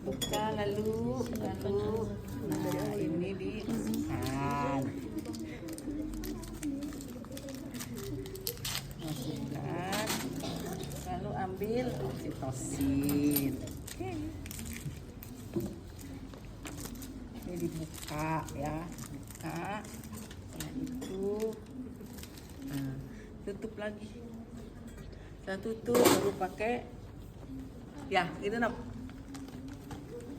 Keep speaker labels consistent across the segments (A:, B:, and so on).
A: buka lalu nah ini dimasukkan lalu ambil oksitosin. Oke. Ini dibuka ya, buka setelah itu tutup lagi. Setelah tutup baru pakai ya gitu nak.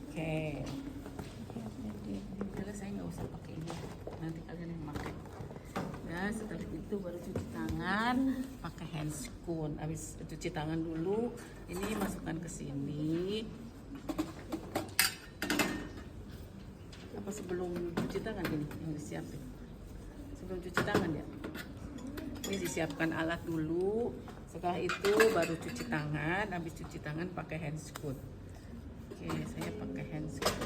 A: Oke. Kalau saya nggak usah pakai ini, nanti kalian yang pakai. Ya setelah itu baru cuci tangan pakai handscoon. Habis cuci tangan dulu, ini masukkan ke sini. Apa sebelum cuci tangan ini yang disiapin? Sebelum cuci tangan ya. Ini disiapkan alat dulu. Setelah itu baru cuci tangan. Habis cuci tangan pakai handscoon. Oke, saya pakai handscoon.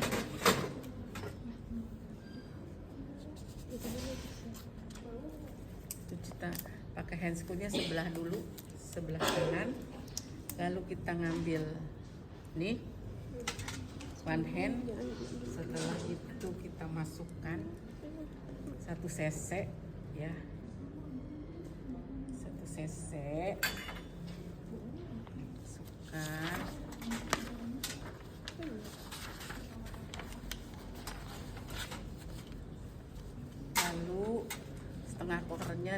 A: Pakai handscoonnya sebelah dulu, sebelah kanan. Lalu kita ngambil nih one hand. Setelah itu kita masukkan 1 cc ya, 1 cc masukkan. Lalu setengah kopernya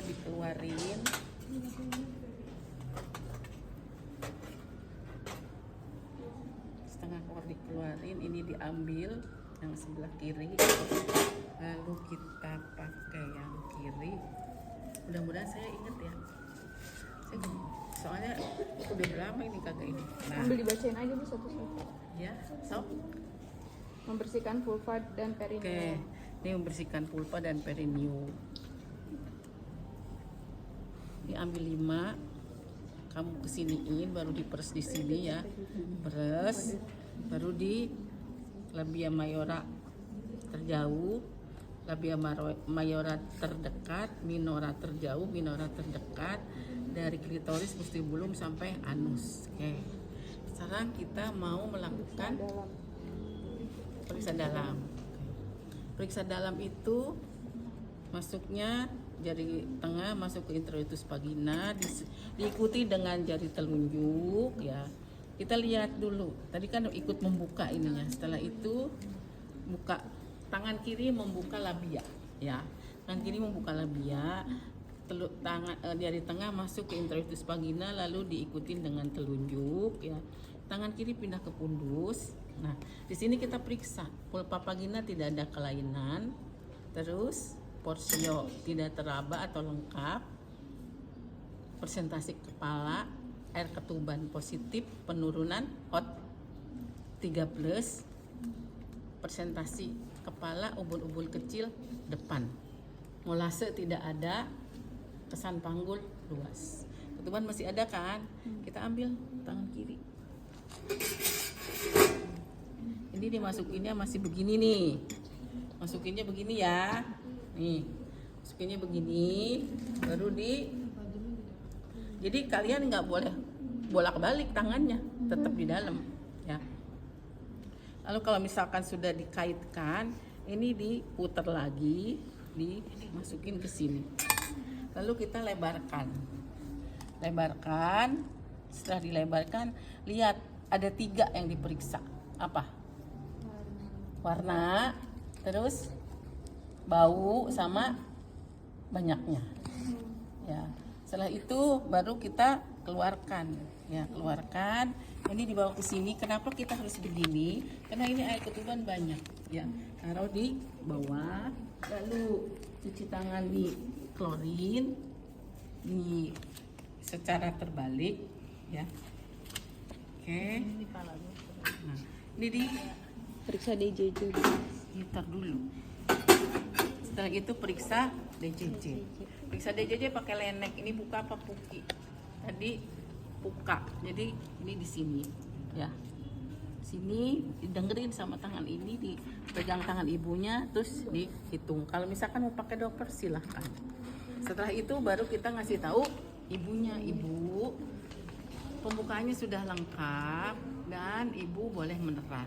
A: dikeluarin. Setengah koper dikeluarin, ini diambil yang sebelah kiri. Lalu kita pakai yang kiri. Mudah-mudahan saya ingat ya. Soalnya udah lama ini kagak ini. Nah,
B: ambil dibacain aja Bu satu-satu.
A: ya, so.
B: Membersihkan vulva dan perineum.
A: Oke, ini membersihkan vulva dan perineum. Ini ambil 5, kamu kesiniin, baru diperes di sini ya, peres, baru di labia mayora terjauh, labia mayora terdekat, minora terjauh, minora terdekat, dari klitoris, vestibulum sampai anus. Oke, sekarang kita mau melakukan periksa dalam. Periksa dalam itu masuknya jari tengah masuk ke introitus vagina, diikuti dengan jari telunjuk ya. Kita lihat dulu. Tadi kan ikut membuka ininya. Setelah itu buka tangan kiri membuka labia ya. Tangan kiri membuka labia, jari tengah masuk ke introitus vagina lalu diikuti dengan telunjuk ya. Tangan kiri pindah ke pundus. Nah, di sini kita periksa vulva vagina tidak ada kelainan, terus porsio tidak teraba atau lengkap, persentase kepala, air ketuban positif, penurunan hot 3+, persentase kepala ubul-ubul kecil depan, molase tidak ada, kesan panggul luas. Ketuban masih ada kan? Kita ambil tangan kiri. Ini dimasukinnya masih begini nih, masukinnya begini ya, nih masukinnya begini, baru jadi kalian nggak boleh bolak-balik tangannya, tetap di dalam ya. Lalu kalau misalkan sudah dikaitkan, ini diputar lagi, dimasukin ke sini, lalu kita lebarkan. Setelah dilebarkan, lihat ada 3 yang diperiksa. Apa? Warna, terus bau sama banyaknya ya. Setelah itu baru kita keluarkan ya, keluarkan. Ini dibawa ke sini. Kenapa kita harus begini? Karena ini air ketuban banyak ya. Taruh di bawah, lalu cuci tangan di klorin di secara terbalik ya. Oke. Nah, ini di
B: Periksa DJJ.
A: Ntar dulu. Setelah itu periksa DJJ. Periksa DJJ pakai lenek. Ini buka apa puki? Tadi buka. Jadi ini di sini, ya. Sini didengerin sama tangan ini, dipegang tangan ibunya, terus dihitung. Kalau misalkan mau pakai dokter silahkan. Setelah itu baru kita ngasih tahu ibunya, ibu pembukaannya sudah lengkap dan ibu boleh meneran.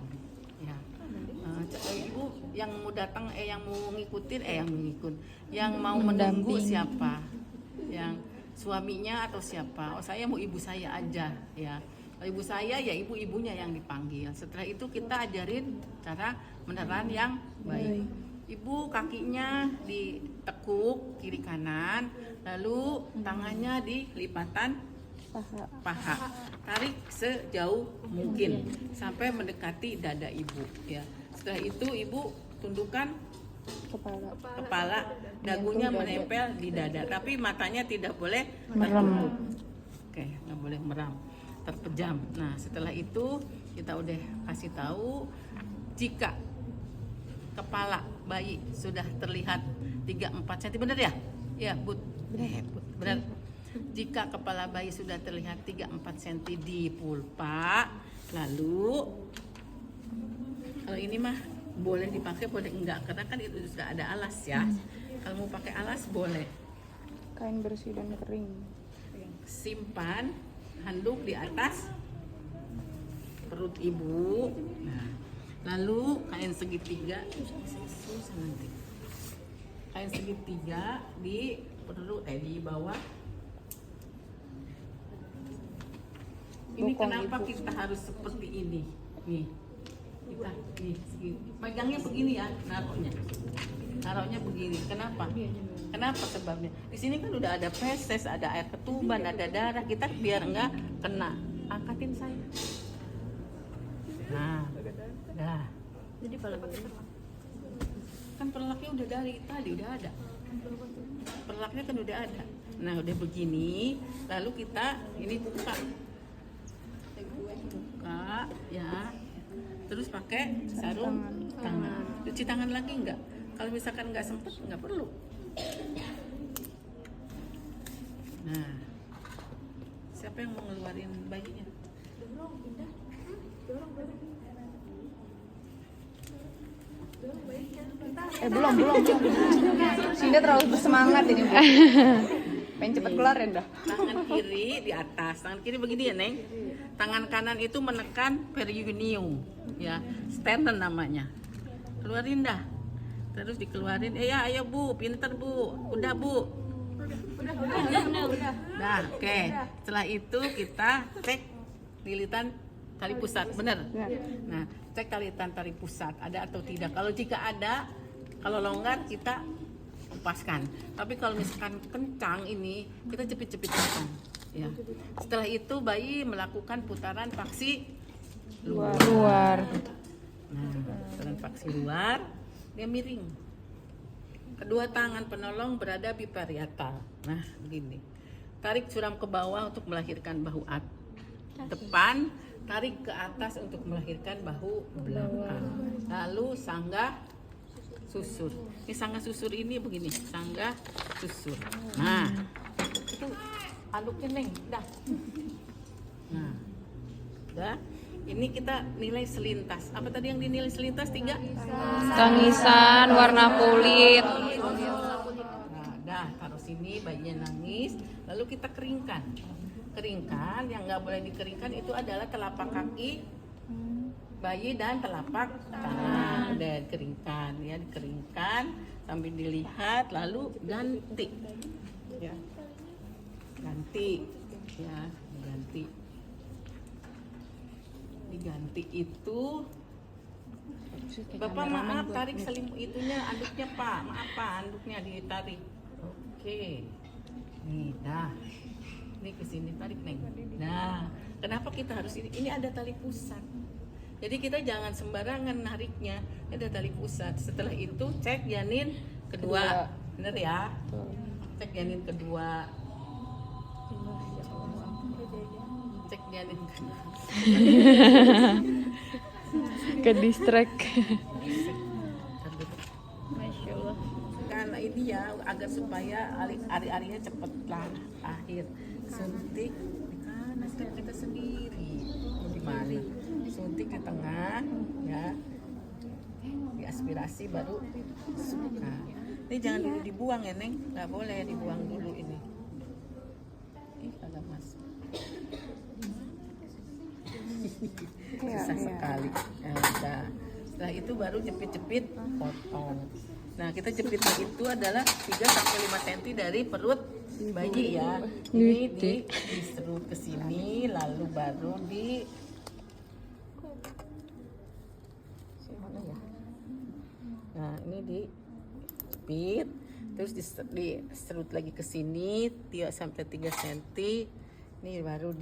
A: Ya. Ibu yang mau datang, yang mau ngikutin, yang mau menunggu siapa? Yang suaminya atau siapa? Oh, saya mau ibu saya aja, ya. Kalau ibu saya ya ibu-ibunya yang dipanggil. Setelah itu kita ajarin cara meneran yang baik. Ibu kakinya ditekuk kiri kanan, lalu tangannya di lipatan paha. Tarik sejauh mungkin sampai mendekati dada ibu, ya. Setelah itu ibu tundukkan kepala, dagunya menempel di dada, tapi matanya tidak boleh tertutup. Oke, nggak boleh meram, terpejam. Nah, setelah itu kita udah kasih tahu jika kepala bayi sudah terlihat 3-4 cm, benar ya? Ya, benar. Jika kepala bayi sudah terlihat 3-4 cm di pulpa, lalu kalau ini mah boleh dipakai, boleh enggak, karena kan itu sudah ada alas ya. Kalau mau pakai alas boleh.
B: Kain bersih dan kering.
A: Simpan handuk di atas perut ibu. Nah, lalu kain segitiga, kain segitiga di perut, di bawah. Ini
B: Bokong
A: kenapa
B: ibu.
A: kita harus seperti ini? Nih, kita nih segini. Megangnya begini ya, naruhnya begini. Kenapa? Kenapa sebabnya? Di sini kan udah ada feses, ada air ketuban, ada darah. Kita biar enggak kena. Angkatin saya. Nah, dah.
B: Jadi kalau
A: Kan perlaknya udah dari tadi udah ada. Perlaknya kan udah ada. Nah, udah begini, lalu kita ini buka, ya. Terus pakai sarung tangan. Cuci tangan lagi enggak? Kalau misalkan enggak sempet, enggak perlu. Nah, siapa yang mau ngeluarin bayinya?
B: belum. Sinda terlalu bersemangat ini, Bu. Pengen cepet keluar ya, dah.
A: Tangan kiri di atas, tangan kiri begini ya, Neng. Tangan kanan itu menekan perineum, ya, sternum namanya. Keluarin dah. Terus dikeluarin. Ya, ayo Bu, pinter Bu. Udah Bu. Udah. Nah, oke. Setelah itu kita cek lilitan tali pusat, benar? Nah, cek lilitan tali pusat ada atau tidak. Kalau jika ada, kalau longgar kita lepaskan. Tapi kalau misalkan kencang ini, kita jepit-jepitkan. Ya. Setelah itu bayi melakukan putaran paksi luar. Nah, putaran paksi luar, dia miring. Kedua tangan penolong berada di parietal. Nah, begini. Tarik suram ke bawah untuk melahirkan bahu depan, tarik ke atas untuk melahirkan bahu belakang. Lalu sanggah susur. Ini sanggah susur ini begini, sanggah susur. Nah, itu anduknya, Neng, dah. Nah, dah. Ini kita nilai selintas. Apa tadi yang dinilai selintas? 3?
B: Tangisan, warna kulit.
A: Nah, dah, taruh sini, bayinya nangis. Lalu kita keringkan. Yang nggak boleh dikeringkan itu adalah telapak kaki bayi dan telapak tangan. Udah dikeringkan, ya, dikeringkan sambil dilihat, lalu ganti. Ya. Ganti. Diganti itu, Bapak maaf tarik selimut itunya, anduknya Pak, maaf Pak, anduknya ditarik. Oke, nih dah, ini kesini tarik, Neng. Nah, kenapa kita harus ini? Ini ada tali pusat. Jadi kita jangan sembarangan nariknya, ada tali pusat. Setelah itu cek janin kedua, bener ya? Cek janin kedua. Cek janin kedua.
B: Ke distract.
A: Masya Allah. Karena ini ya agar supaya ari-arinya cepatlah akhir. Suntik di kanan kita sendiri. Di mana? Suntik di tengah, ya. Diaspirasi baru suka. Ini jangan dulu dibuang ya, Neng. Nggak boleh dibuang dulu ini. Kagak masuk. Susah sekali. Nah, udah. Setelah itu baru jepit-jepit potong. Nah, kita jepitnya itu adalah 3-5 cm dari perut bayi ya. Ini diserut ke sini, lalu baru mana ya? Nah, ini dijepit, terus diserut lagi ke sini 3-3 cm. Ini baru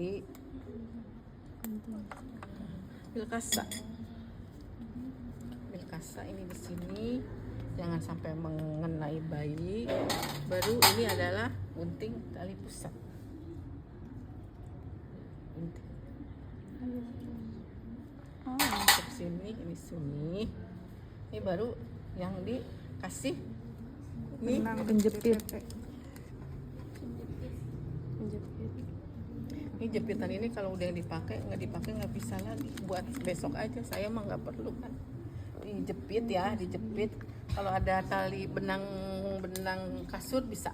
A: bilkasa ini di sini, jangan sampai mengenai bayi. Baru ini adalah gunting tali pusat. Ke sini, ini baru yang dikasih ini
B: penjepit.
A: Ini jepitan ini kalau udah dipakai nggak bisa lagi, buat besok aja. Saya mah nggak perlu kan. Dijepit ya, dijepit. Kalau ada tali benang kasur bisa.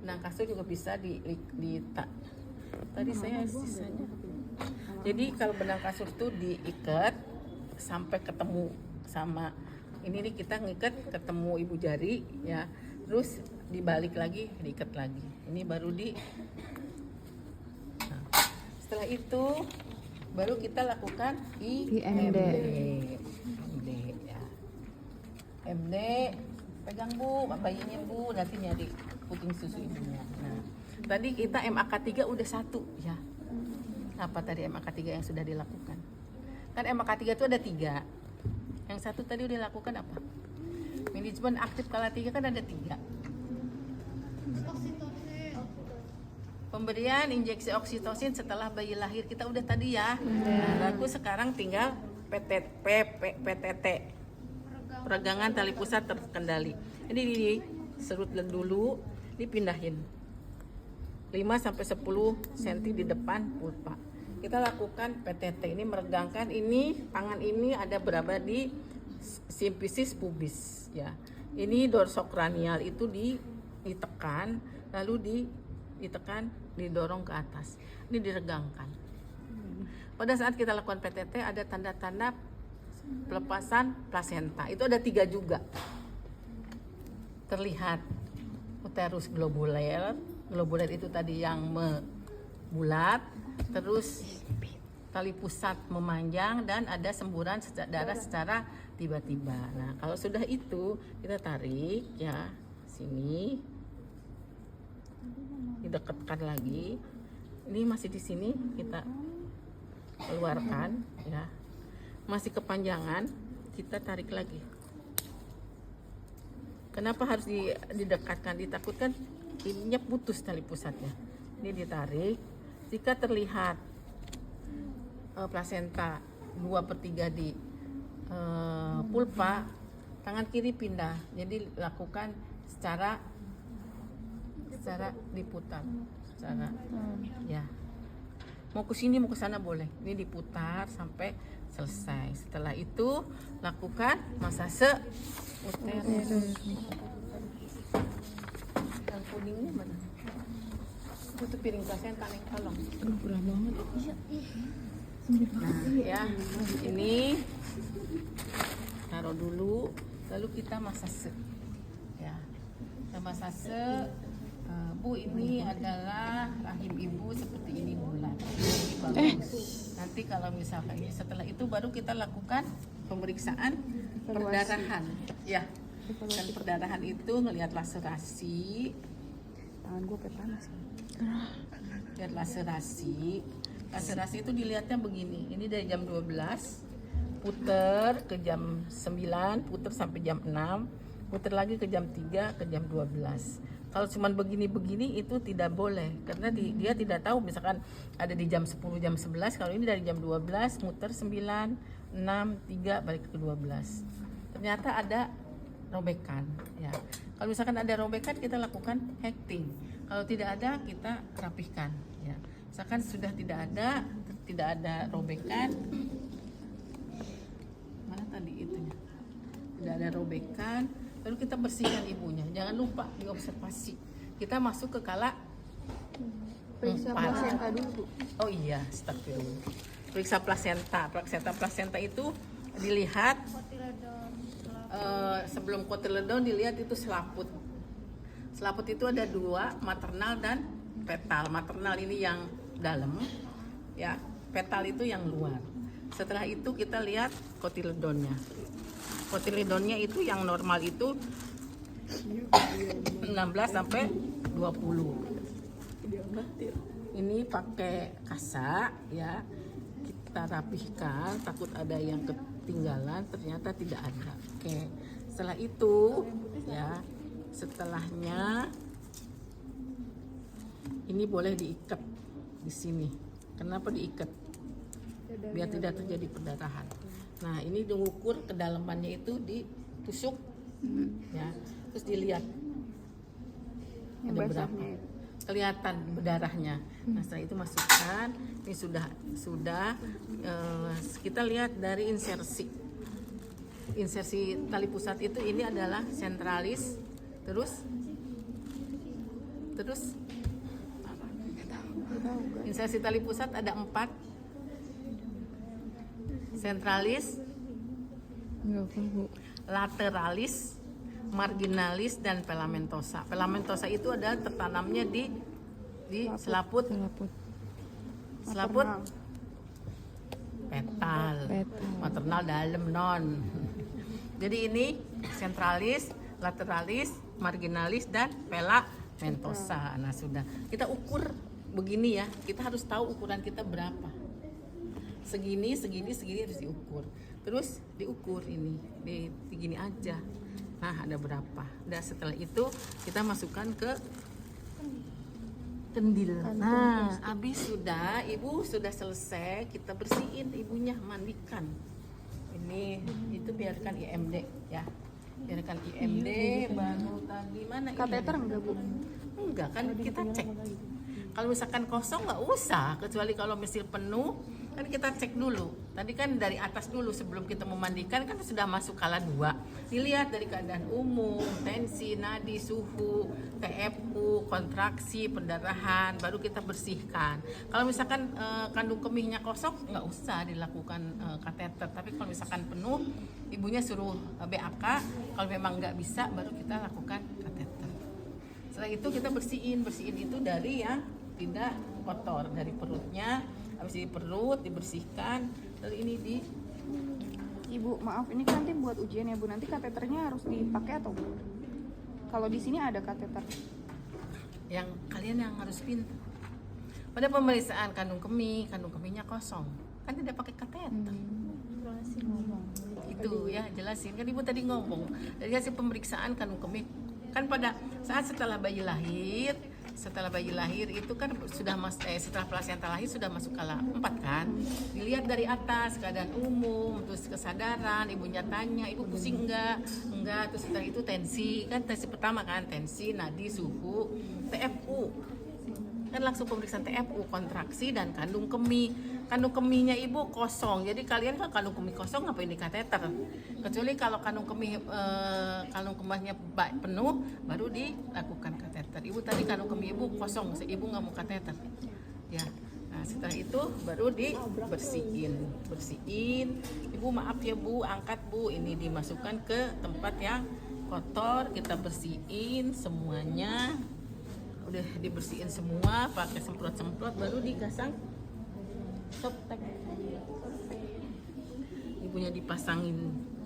A: Benang kasur juga bisa tadi saya sisanya. Jadi kalau benang kasur tuh diikat sampai ketemu sama ini nih, kita ngikat ketemu ibu jari ya. Terus dibalik lagi, diikat lagi. Ini baru setelah itu baru kita lakukan IMD ya. MD, pegang Bu, bayinya Bu, nanti nyari puting susu ibunya. Nah, tadi kita MAK3 udah 1 ya. Apa tadi MAK3 yang sudah dilakukan? Kan MAK3 itu ada 3. Yang 1 tadi udah dilakukan apa? Manajemen aktif skala 3 kan ada 3. Pemberian injeksi oksitosin setelah bayi lahir kita udah tadi ya. Nah, lalu sekarang tinggal PTT, peregangan tali pusat terkendali. Ini diserut dulu, dipindahin 5-10 cm di depan pulpa. Kita lakukan PTT ini, meregangkan ini, tangan ini ada berada di simfisis pubis ya. Ini dorsokranial itu ditekan, lalu ditekan, didorong ke atas. Ini diregangkan. Pada saat kita lakukan PTT ada tanda-tanda pelepasan plasenta. Itu ada 3 juga. Terlihat uterus globuler. Globuler itu tadi yang bulat, terus tali pusat memanjang dan ada semburan darah secara tiba-tiba. Nah, kalau sudah itu kita tarik ya sini, didekatkan lagi. Ini masih di sini, kita keluarkan ya. Masih kepanjangan, kita tarik lagi. Kenapa harus didekatkan? Ditakutkan ininya putus tali pusatnya. Ini ditarik. Jika terlihat plasenta 2/3 di pulpa, tangan kiri pindah. Jadi lakukan secara diputar, ya. Mau ke sini mau ke sana boleh. Ini diputar sampai selesai. Setelah itu lakukan masase uterus. Yang kuningnya mana? Itu piring plasenta yang tolong.
B: Murah banget.
A: Nah, ya. Ini taruh dulu, lalu kita masase. Ya. Kita masase. Bu, ini adalah rahim ibu seperti ini bulat. Ini bagus. Nanti kalau misalkan ini setelah itu baru kita lakukan pemeriksaan perdarahan. Ya. Dan perdarahan itu ngelihat laserasi.
B: Tangan gue kayak panas.
A: Lihat laserasi. Laserasi itu dilihatnya begini. Ini dari jam 12, puter ke jam 9, puter sampai jam 6, puter lagi ke jam 3, ke jam 12. Kalau cuma begini-begini itu tidak boleh, karena dia tidak tahu misalkan ada di jam 10, jam 11. Kalau ini dari jam 12, muter 9, 6, 3, balik ke 12. Ternyata ada robekan ya. Kalau misalkan ada robekan, kita lakukan hecting. Kalau tidak ada, kita rapihkan ya. Misalkan sudah tidak ada robekan, mana tadi itunya, tidak ada robekan, lalu kita bersihkan ibunya. Jangan lupa diobservasi. Kita masuk ke kala
B: periksa plasenta dulu.
A: Oh iya, astagfirullah. periksa plasenta. Plasenta itu dilihat sebelum kotiledon dilihat itu selaput. Selaput itu ada dua, maternal dan fetal. Maternal ini yang dalam, ya. Fetal itu yang luar. Setelah itu kita lihat kotiledonnya. Kotiledonnya itu yang normal itu 16 sampai 20. Ini pakai kasa, ya. Kita rapihkan, takut ada yang ketinggalan, ternyata tidak ada. Oke. Setelah itu, ya, setelahnya ini boleh diikat di sini. Kenapa diikat? Biar tidak terjadi perdarahan. Nah, ini diukur kedalamannya itu ditusuk, ya, terus dilihat ada berapa, kelihatan berdarahnya. Nah, setelah itu masukkan. Ini sudah kita lihat dari insersi tali pusat itu, ini adalah sentralis, terus insersi tali pusat ada 4, sentralis, lateralis, marginalis, dan filamentosa. Filamentosa itu adalah tertanamnya di selaput petal, maternal dalam non. Jadi ini sentralis, lateralis, marginalis, dan filamentosa. Nah, sudah kita ukur begini ya. Kita harus tahu ukuran kita berapa. Segini harus diukur. Terus diukur ini di gini aja. Nah, ada berapa. Dan setelah itu kita masukkan ke kendil. Nah, habis sudah, ibu sudah selesai, kita bersihin ibunya, mandikan. Ini itu biarkan IMD, ya. Biarkan IMD. Baru tadi mana
B: Kateter enggak, Bu?
A: Enggak, kan kita cek. Kalau misalkan kosong nggak usah, kecuali kalau mesin penuh kan kita cek dulu. Tadi kan dari atas dulu sebelum kita memandikan kan sudah masuk kala 2. Dilihat dari keadaan umum, tensi, nadi, suhu, TFU, kontraksi, pendarahan, baru kita bersihkan. Kalau misalkan kandung kemihnya kosong nggak usah dilakukan kateter. Tapi kalau misalkan penuh, ibunya suruh BAK. Kalau memang nggak bisa, baru kita lakukan kateter. Setelah itu kita bersihin itu dari yang tidak kotor, dari perutnya. Habis di perut dibersihkan, lalu ini di
B: Ibu, maaf, ini kan nanti buat ujian ya, Bu. Nanti kateternya harus dipakai atau Bu? Kalau di sini ada kateter.
A: Yang kalian yang harus pintar. Pada pemeriksaan kandung kemihnya kosong, kan tidak pakai kateter. Itu ya, jelasin kan ibu tadi ngomong. Dari hasil pemeriksaan kandung kemih kan pada saat setelah bayi lahir itu kan sudah setelah plasenta lahir sudah masuk kala 4 kan. Dilihat dari atas keadaan umum, terus kesadaran, ibunya tanya, ibu pusing enggak, terus setelah itu tensi, kan tensi pertama kan, tensi, nadi, suhu, TFU. Kan langsung pemeriksaan TFU, kontraksi, dan kandung kemih. Kandung kemihnya ibu kosong, jadi kalian kan kandung kemih kosong ngapain di kateter? Kecuali kalau kandung kemihnya penuh, baru dilakukan kateter. Ibu tadi kandung kemih ibu kosong, ibu nggak mau kateter, ya. Nah, setelah itu baru dibersihin. Ibu maaf ya Bu, angkat Bu, ini dimasukkan ke tempat yang kotor, kita bersihin semuanya. Udah dibersihin semua, pakai semprot-semprot, baru dikasang softtek. Ibunya dipasangin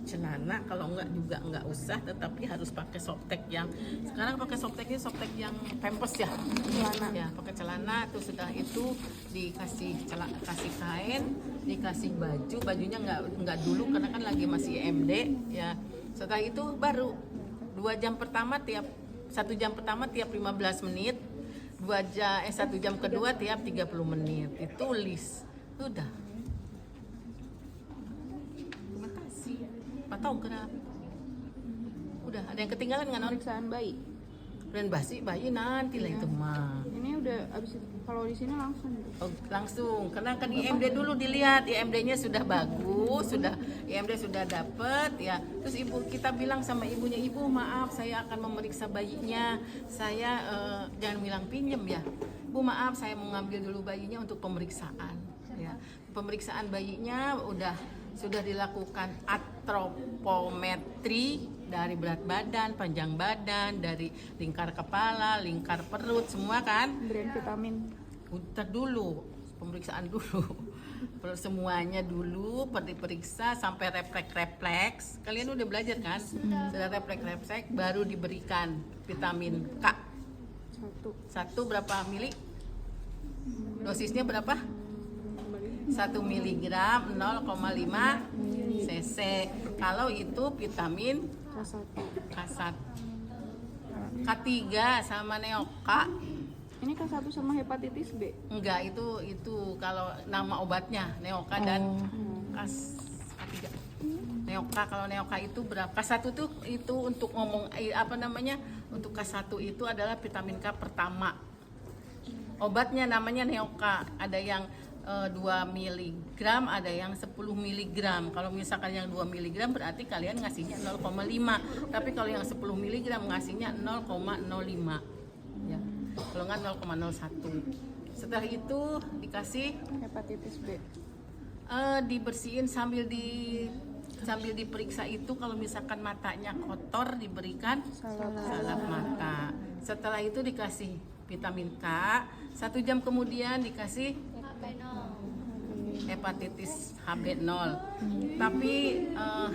A: celana, kalau enggak juga enggak usah, tetapi harus pakai softtek yang sekarang pakai softteknya softtek yang pampers ya, celana ya, pakai celana. Terus sudah itu dikasih kasih kain, dikasih bajunya enggak dulu karena kan lagi masih MD ya. Setelah itu baru 1 jam pertama tiap 15 menit, 1 jam kedua tiap 30 menit ditulis. Udah. Terima kasih. Patograf. Udah, ada yang ketinggalan nggak, Non?
B: Pemeriksaan bayi.
A: Dan bayi nanti lah itu mah.
B: Ini udah abis itu, kalau di sini langsung.
A: Oh, langsung, karena kan IMD dulu dilihat, IMD-nya sudah bagus, IMD sudah dapet ya. Terus kita bilang sama ibunya, ibu maaf saya akan memeriksa bayinya, saya jangan bilang pinjem ya, Bu maaf saya mau ngambil dulu bayinya untuk pemeriksaan. Ya. Pemeriksaan bayinya sudah dilakukan antropometri dari berat badan, panjang badan, dari lingkar kepala, lingkar perut, semua kan?
B: Beriin vitamin.
A: Udah dulu, pemeriksaan dulu. Semuanya dulu diperiksa sampai refleks. Kalian udah belajar kan? Sudah refleks, baru diberikan vitamin K. Satu berapa mili? Dosisnya berapa? 1 miligram 0,5 cc. Kalau itu vitamin K1. K3 sama neoka.
B: Ini K1 sama hepatitis B.
A: Enggak, itu kalau nama obatnya neoka dan K3. Neoka, kalau neoka itu berapa? K1 tuh itu untuk ngomong untuk K1 itu adalah vitamin K pertama. Obatnya namanya neoka. Ada yang 2 mg, ada yang 10 mg. Kalau misalkan yang 2 mg berarti kalian ngasihnya 0,5. Tapi kalau yang 10 mg ngasihnya 0,05. Ya. Kalau nggak 0,01. Setelah itu dikasih
B: Hepatitis B.
A: Dibersihin sambil diperiksa itu. Kalau misalkan matanya kotor diberikan salep mata. Setelah itu dikasih vitamin K. 1 jam kemudian dikasih hepatitis HB0. Tapi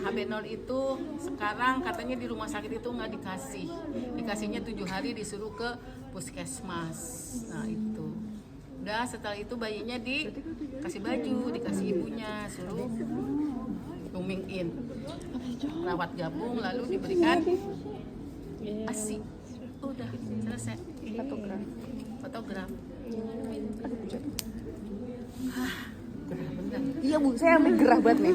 A: HB0 itu sekarang katanya di rumah sakit itu nggak dikasih. Dikasihnya 7 hari disuruh ke puskesmas. Nah itu. Udah, setelah itu bayinya dikasih baju, dikasih ibunya, suruh rooming in. Rawat gabung lalu diberikan ASI. Udah selesai. Fotograf.
B: Iya Bu, saya sampai gerah banget nih.